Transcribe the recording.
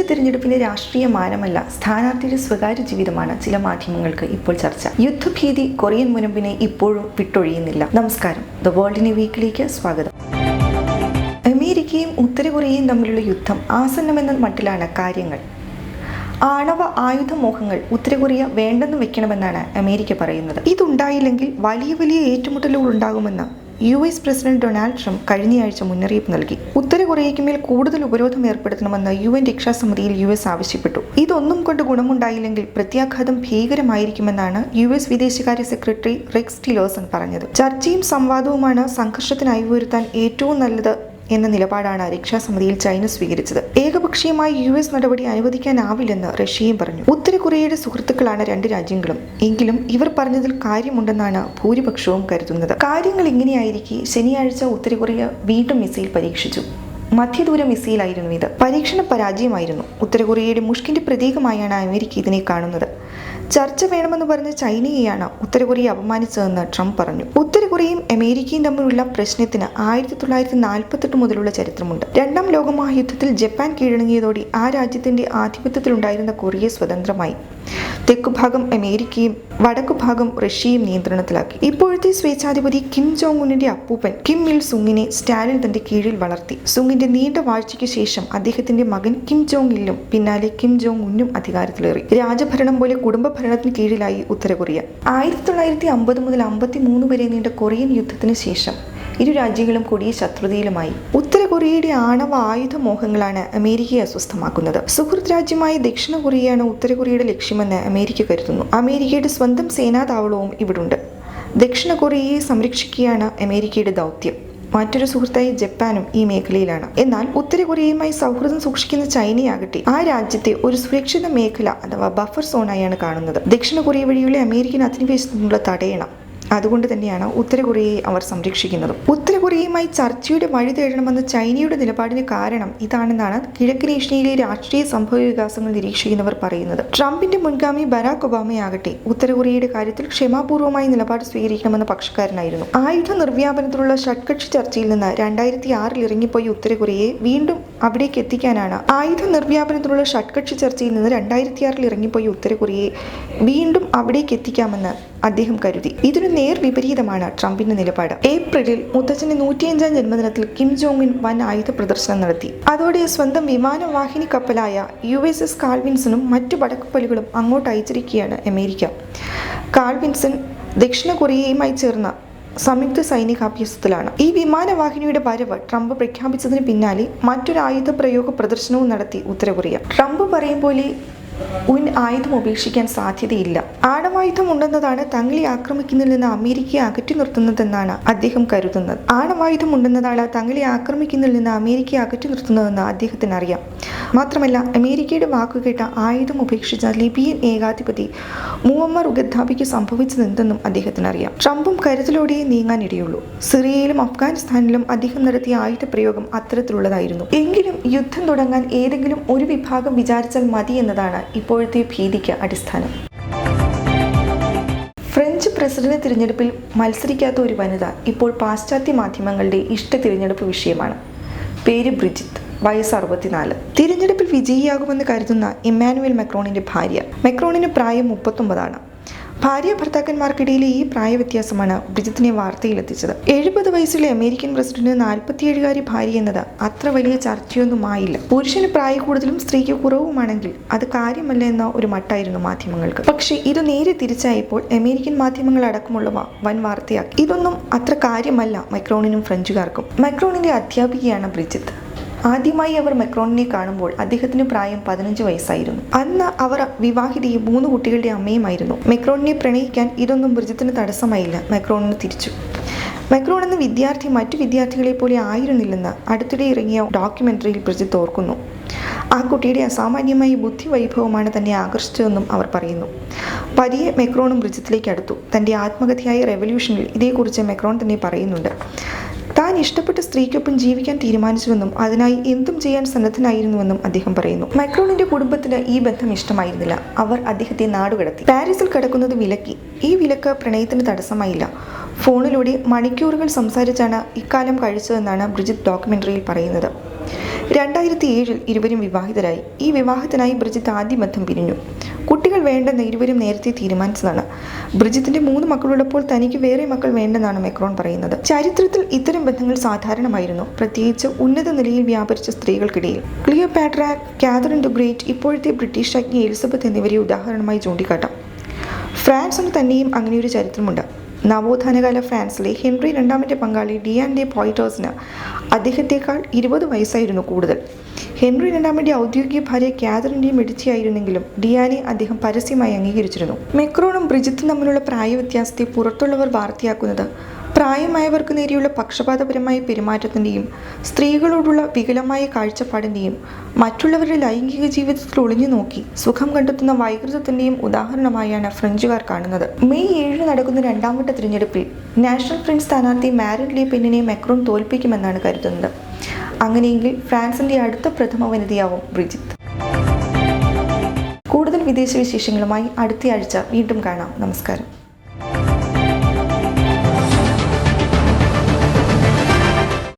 തിരഞ്ഞെടുപ്പിന്റെ രാഷ്ട്രീയ മാനമല്ല, സ്ഥാനാർത്ഥിയുടെ സ്വകാര്യ ജീവിതമാണ് ചില മാധ്യമങ്ങൾക്ക് ഇപ്പോൾ ചർച്ച. യുദ്ധഭീതി കൊറിയൻ മുനമ്പിനെ ഇപ്പോഴും വിട്ടൊഴിയുന്നില്ല. നമസ്കാരം, ദ വേൾഡിനെ വീക്കിലേക്ക് സ്വാഗതം. അമേരിക്കയും ഉത്തര കൊറിയയും തമ്മിലുള്ള യുദ്ധം ആസന്നമെന്ന മട്ടിലാണ് കാര്യങ്ങൾ. ആണവ ആയുധ മോഹങ്ങൾ ഉത്തര കൊറിയ വേണ്ടെന്ന് വെക്കണമെന്നാണ് അമേരിക്ക പറയുന്നത്. ഇതുണ്ടായില്ലെങ്കിൽ വലിയ വലിയ ഏറ്റുമുട്ടലുകൾ ഉണ്ടാകുമെന്ന് US പ്രസിഡന്റ് ഡൊണാൾഡ് ട്രംപ് കഴിഞ്ഞയാഴ്ച മുന്നറിയിപ്പ് നൽകി. ഉത്തര കൊറിയയ്ക്ക് മേൽ കൂടുതൽ ഉപരോധം ഏർപ്പെടുത്തണമെന്ന് UN രക്ഷാസമിതിയിൽ US ആവശ്യപ്പെട്ടു. ഇതൊന്നും കൊണ്ട് ഗുണമുണ്ടായില്ലെങ്കിൽ പ്രത്യാഘാതം ഭീകരമായിരിക്കുമെന്നാണ് US വിദേശകാര്യ സെക്രട്ടറി റെക്സ് ടിലേഴ്സൺ പറഞ്ഞത്. ചർച്ചയും സംവാദവുമാണ് സംഘർഷത്തിന് അയവുവരുത്താൻ ഏറ്റവും നല്ലത് എന്ന നിലപാടാണ് രക്ഷാസമിതിയിൽ ചൈന സ്വീകരിച്ചത്. ഏകപക്ഷീയമായി US നടപടി അനുവദിക്കാനാവില്ലെന്ന് റഷ്യയും പറഞ്ഞു. ഉത്തര കൊറിയയുടെ സുഹൃത്തുക്കളാണ് രണ്ട് രാജ്യങ്ങളും. എങ്കിലും ഇവർ പറഞ്ഞതിൽ കാര്യമുണ്ടെന്നാണ് ഭൂരിപക്ഷവും കരുതുന്നത്. കാര്യങ്ങൾ ഇങ്ങനെയായിരിക്കെ ശനിയാഴ്ച ഉത്തര കൊറിയ വീണ്ടും മിസൈൽ പരീക്ഷിച്ചു. മധ്യദൂര മിസൈലായിരുന്നു ഇത്. പരീക്ഷണ പരാജയമായിരുന്നു. ഉത്തര കൊറിയയുടെ മുഷ്കിന്റെ പ്രതീകമായാണ് അമേരിക്ക ഇതിനെ കാണുന്നത്. ചർച്ച വേണമെന്ന് പറഞ്ഞ ചൈനയെയാണ് ഉത്തര കൊറിയ അപമാനിച്ചതെന്ന് ട്രംപ് പറഞ്ഞു. ഉത്തര കൊറിയയും അമേരിക്കയും തമ്മിലുള്ള പ്രശ്നത്തിന് 1948 മുതലുള്ള ചരിത്രമുണ്ട്. രണ്ടാം ലോകമഹായുദ്ധത്തിൽ ജപ്പാൻ കീഴടങ്ങിയതോടെ ആ രാജ്യത്തിന്റെ ആധിപത്യത്തിലുണ്ടായിരുന്ന കൊറിയ സ്വതന്ത്രമായി. തെക്കുഭാഗം അമേരിക്കയും വടക്കുഭാഗം റഷ്യയും നിയന്ത്രണത്തിലാക്കി. ഇപ്പോഴത്തെ സ്വേച്ഛാധിപതി കിം ജോങ് ഉന്നിന്റെ അപ്പൂപ്പൻ കിം ഇൽ സുങ്ങിനെ സ്റ്റാലിൻ തന്റെ കീഴിൽ വളർത്തി. സുങ്ങിന്റെ നീണ്ട വാഴ്ചയ്ക്ക് ശേഷം അദ്ദേഹത്തിന്റെ മകൻ കിം ജോങ് ഇല്ലും പിന്നാലെ കിം ജോങ് ഉന്നും അധികാരത്തിലേറി. രാജഭരണം പോലെ കുടുംബ ഭരണത്തിന് കീഴിലായി ഉത്തര കൊറിയ. 1950 മുതൽ 53 വരെ നീണ്ട കൊറിയൻ യുദ്ധത്തിന് ശേഷം ഇരു രാജ്യങ്ങളും കൊടിയ ശത്രുതയിലുമായി. ഉത്തര കൊറിയയുടെ ആണവ ആയുധ മോഹങ്ങളാണ് അമേരിക്കയെ അസ്വസ്ഥമാക്കുന്നത്. സുഹൃത്ത് രാജ്യമായ ദക്ഷിണ കൊറിയയാണ് ഉത്തര കൊറിയയുടെ ലക്ഷ്യമെന്ന് അമേരിക്ക കരുതുന്നു. അമേരിക്കയുടെ സ്വന്തം സേനാതാവളവും ഇവിടുണ്ട്. ദക്ഷിണ കൊറിയയെ സംരക്ഷിക്കുകയാണ് അമേരിക്കയുടെ ദൗത്യം. മറ്റൊരു സുഹൃത്തായി ജപ്പാനും ഈ മേഖലയിലാണ്. എന്നാൽ ഉത്തര കൊറിയയുമായി സൗഹൃദം സൂക്ഷിക്കുന്ന ചൈനയാകട്ടെ ആ രാജ്യത്തെ ഒരു സുരക്ഷിത മേഖല അഥവാ ബഫർ സോണായാണ് കാണുന്നത്. ദക്ഷിണ കൊറിയ വഴിയുള്ള അമേരിക്കൻ അധിനിവേശത്തിനുള്ള തടയണം. അതുകൊണ്ട് തന്നെയാണ് ഉത്തര കൊറിയയെ അവർ സംരക്ഷിക്കുന്നത്. ഉത്തര കൊറിയയുമായി ചർച്ചയുടെ വഴി തേടണമെന്ന ചൈനയുടെ നിലപാടിന് കാരണം ഇതാണെന്നാണ് കിഴക്കൻ ഏഷ്യയിലെ രാഷ്ട്രീയ സംഭവ വികാസങ്ങൾ നിരീക്ഷിക്കുന്നവർ പറയുന്നത്. ട്രംപിന്റെ മുൻഗാമി ബരാക് ഒബാമയാകട്ടെ ഉത്തര കൊറിയയുടെ കാര്യത്തിൽ ക്ഷമാപൂർവ്വമായി നിലപാട് സ്വീകരിക്കണമെന്ന പക്ഷക്കാരനായിരുന്നു. ആയുധ നിർവ്യാപനത്തിലുള്ള ഷഡ്കക്ഷി ചർച്ചയിൽ നിന്ന് 2006 ഇറങ്ങിപ്പോയി ഉത്തര കൊറിയയെ വീണ്ടും അവിടേക്ക് എത്തിക്കാനാണ് ഉത്തര കൊറിയയെ വീണ്ടും അവിടേക്ക് എത്തിക്കാമെന്ന് അദ്ദേഹം കരുതി. ഇതിനു നേർ വിപരീതമാണ് ട്രംപിന്റെ നിലപാട്. ഏപ്രിലിൽ മുത്തച്ഛന്റെ 105ാം ജന്മദിനത്തിൽ കിം ജോങ് ഉൻ വൻ ആയുധ പ്രദർശനം നടത്തി. അതോടെ സ്വന്തം വിമാനവാഹിനി കപ്പലായ USS കാൾവിൻസണും മറ്റു പടക്കപ്പലുകളും അങ്ങോട്ട് അയച്ചിരിക്കുകയാണ് അമേരിക്ക. കാൾവിൻസൺ ദക്ഷിണ കൊറിയയുമായി ചേർന്ന സംയുക്ത സൈനികാഭ്യാസത്തിലാണ്. ഈ വിമാനവാഹിനിയുടെ വരവ് ട്രംപ് പ്രഖ്യാപിച്ചതിന് പിന്നാലെ മറ്റൊരു ആയുധ പ്രയോഗ പ്രദർശനവും നടത്തി ഉത്തര കൊറിയ. ട്രംപ് പറയും പോലെ ഉൻ ആയുധം ഉപേക്ഷിക്കാൻ സാധ്യതയില്ല. ആണവായുധം ഉണ്ടെന്നതാണ് തങ്ങളെ ആക്രമിക്കുന്നതിൽ നിന്ന് അമേരിക്കയെ അകറ്റി നിർത്തുന്നതെന്നാണ് അദ്ദേഹം കരുതുന്നത്. ആണവായുധം ഉണ്ടെന്നതാണ് തങ്ങളെ ആക്രമിക്കുന്നതിൽ നിന്ന് അമേരിക്കയെ അകറ്റി നിർത്തുന്നതെന്ന് അദ്ദേഹത്തിന് അറിയാം. മാത്രമല്ല അമേരിക്കയുടെ വാക്കുകേട്ട ആയുധം ഉപേക്ഷിച്ച ലിബിയൻ ഏകാധിപതി മുഅമ്മർ ഗദ്ദാഫിക്ക് സംഭവിച്ചതെന്തെന്നും അദ്ദേഹത്തിന് അറിയാം. ട്രംപും കരുതലോടെ നീങ്ങാനിടയുള്ളൂ. സിറിയയിലും അഫ്ഗാനിസ്ഥാനിലും അദ്ദേഹം നടത്തിയ ആയുധ പ്രയോഗം അത്തരത്തിലുള്ളതായിരുന്നു. എങ്കിലും യുദ്ധം തുടങ്ങാൻ ഏതെങ്കിലും ഒരു വിഭാഗം വിചാരിച്ചാൽ മതി എന്നതാണ് ഇപ്പോഴത്തെ ഭീതിക്ക് അടിസ്ഥാനം. ഫ്രഞ്ച് പ്രസിഡന്റ് തിരഞ്ഞെടുപ്പിൽ മത്സരിക്കാത്ത ഒരു വനിത ഇപ്പോൾ പാശ്ചാത്യ മാധ്യമങ്ങളുടെ ഇഷ്ട തിരഞ്ഞെടുപ്പ് വിഷയമാണ്. പേര് ബ്രിജിത്ത്, വയസ്സ് 64. തിരഞ്ഞെടുപ്പിൽ വിജയിയാകുമെന്ന് കരുതുന്ന ഇമ്മാനുവൽ മാക്രോണിന്റെ ഭാര്യ. മാക്രോണിന് പ്രായം 39. ഭാര്യ ഭർത്താക്കന്മാർക്കിടയിലെ ഈ പ്രായവ്യത്യാസമാണ് ബ്രിജിത്തിനെ വാർത്തയിലെത്തിച്ചത്. 70 വയസ്സുള്ള അമേരിക്കൻ പ്രസിഡന്റ് 47കാരി ഭാര്യ എന്നത് അത്ര വലിയ ചർച്ചയൊന്നുമായില്ല. പുരുഷന് പ്രായ കൂടുതലും സ്ത്രീക്ക് കുറവുമാണെങ്കിൽ അത് കാര്യമല്ല എന്ന ഒരു മട്ടായിരുന്നു മാധ്യമങ്ങൾക്ക്. പക്ഷേ ഇത് നേരെ തിരിച്ചായപ്പോൾ അമേരിക്കൻ മാധ്യമങ്ങൾ അടക്കമുള്ളവ വൻ വാർത്തയാക്കി. ഇതൊന്നും അത്ര കാര്യമല്ല മാക്രോണിനും ഫ്രഞ്ചുകാർക്കും. മാക്രോണിന്റെ അധ്യാപികയാണ് ബ്രിജിത്ത്. ആദ്യമായി അവർ മാക്രോണിനെ കാണുമ്പോൾ അദ്ദേഹത്തിന് പ്രായം 15 വയസ്സായിരുന്നു. അന്ന് അവർ വിവാഹിതയും 3 കുട്ടികളുടെ അമ്മയുമായിരുന്നു. മാക്രോണിനെ പ്രണയിക്കാൻ ഇതൊന്നും ബ്രിജിത്തിന് തടസ്സമായില്ല. മാക്രോണിന് തിരിച്ചു. മാക്രോൺ എന്ന വിദ്യാർത്ഥി മറ്റു വിദ്യാർത്ഥികളെ പോലെ ആയിരുന്നില്ലെന്ന് അടുത്തിടെ ഇറങ്ങിയ ഡോക്യുമെന്ററിയിൽ ബ്രിജിത്ത് ഓർക്കുന്നു. ആ കുട്ടിയുടെ അസാമാന്യമായ ബുദ്ധിവൈഭവമാണ് തന്നെ ആകർഷിച്ചതെന്നും അവർ പറയുന്നു. പതിയെ മാക്രോണും ബ്രിജിത്തിലേക്ക് അടുത്തു. തന്റെ ആത്മകഥയായ റെവല്യൂഷനിൽ ഇതേക്കുറിച്ച് മാക്രോൺ തന്നെ പറയുന്നുണ്ട്. താൻ ഇഷ്ടപ്പെട്ട സ്ത്രീക്കൊപ്പം ജീവിക്കാൻ തീരുമാനിച്ചുവെന്നും അതിനായി എന്തും ചെയ്യാൻ സന്നദ്ധനായിരുന്നുവെന്നും അദ്ദേഹം പറയുന്നു. മാക്രോണിന്റെ കുടുംബത്തിന് ഈ ബന്ധം ഇഷ്ടമായിരുന്നില്ല. അവർ അദ്ദേഹത്തെ നാടുകടത്തി. പാരീസിൽ കിടക്കുന്നത് വിലക്കി. ഈ വിലക്ക് പ്രണയത്തിന് തടസ്സമായില്ല. ഫോണിലൂടെ മണിക്കൂറുകൾ സംസാരിച്ചാണ് ഇക്കാലം കഴിച്ചതെന്നാണ് ബ്രിജിത്ത് ഡോക്യുമെന്ററിയിൽ പറയുന്നത്. 2007 ഇരുവരും വിവാഹിതരായി. ഈ വിവാഹത്തിനായി ബ്രിജിത്ത് ആദ്യ ബന്ധം പിരിഞ്ഞു. കുട്ടികൾ വേണ്ടെന്ന് ഇരുവരും നേരത്തെ തീരുമാനിച്ചതാണ്. ബ്രിജിത്തിന്റെ 3 മക്കളുള്ളപ്പോൾ തനിക്ക് വേറെ മക്കൾ വേണ്ടെന്നാണ് മെക്രോൺ പറയുന്നത്. ചരിത്രത്തിൽ ഇത്തരം ബന്ധങ്ങൾ സാധാരണമായിരുന്നു, പ്രത്യേകിച്ച് ഉന്നത നിലയിൽ വ്യാപരിച്ച സ്ത്രീകൾക്കിടയിൽ. ക്ലിയോപാട്ര, കാതറിൻ ദി ഗ്രേറ്റ്, ഇപ്പോഴത്തെ ബ്രിട്ടീഷ് രാജ്ഞി എലിസബത്ത് എന്നിവരെ ഉദാഹരണമായി ചൂണ്ടിക്കാട്ടാം. ഫ്രാൻസിന് തന്നെയും അങ്ങനെയൊരു ചരിത്രമുണ്ട്. നവോത്ഥാനകാല ഫ്രാൻസിലെ ഹെൻറി രണ്ടാമൻ്റെ പങ്കാളി ഡിയാൻ ഡെ പോയിറ്റേഴ്സിന് അദ്ദേഹത്തെക്കാൾ 20 വയസ്സായിരുന്നു കൂടുതൽ. ഹെൻറി രണ്ടാമൻ്റെ ഔദ്യോഗിക ഭാര്യ കാതറിൻ്റെ മെഡിച്ചിയായിരുന്നെങ്കിലും ഡിയാനെ അദ്ദേഹം പരസ്യമായി അംഗീകരിച്ചിരുന്നു. മെക്രോണും ബ്രിജിത്തും തമ്മിലുള്ള പ്രായവ്യത്യാസത്തെ പുറത്തുള്ളവർ വാർത്തയാക്കുന്നത് പ്രായമായവർക്ക് നേരെയുള്ള പക്ഷപാതപരമായ പെരുമാറ്റത്തിൻ്റെയും സ്ത്രീകളോടുള്ള വികലമായ കാഴ്ചപ്പാടിൻ്റെയും മറ്റുള്ളവരുടെ ലൈംഗിക ജീവിതത്തിൽ ഒളിഞ്ഞു നോക്കി സുഖം കണ്ടെത്തുന്ന വൈകൃതത്തിൻ്റെയും ഉദാഹരണമായാണ് ഫ്രഞ്ചുകാർ കാണുന്നത്. മെയ് 7 നടക്കുന്ന 2ാം വട്ട തിരഞ്ഞെടുപ്പിൽ നാഷണൽ ഫ്രണ്ട് സ്ഥാനാർത്ഥി മാരിൻ ലെ പെന്നിനെ മെക്രോൺ തോൽപ്പിക്കുമെന്നാണ് കരുതുന്നത്. അങ്ങനെയെങ്കിൽ ഫ്രാൻസിൻ്റെ അടുത്ത പ്രഥമ വനിതയാവും ബ്രിജിത്ത്. കൂടുതൽ വിദേശ വിശേഷങ്ങളുമായി അടുത്തയാഴ്ച വീണ്ടും കാണാം. നമസ്കാരം.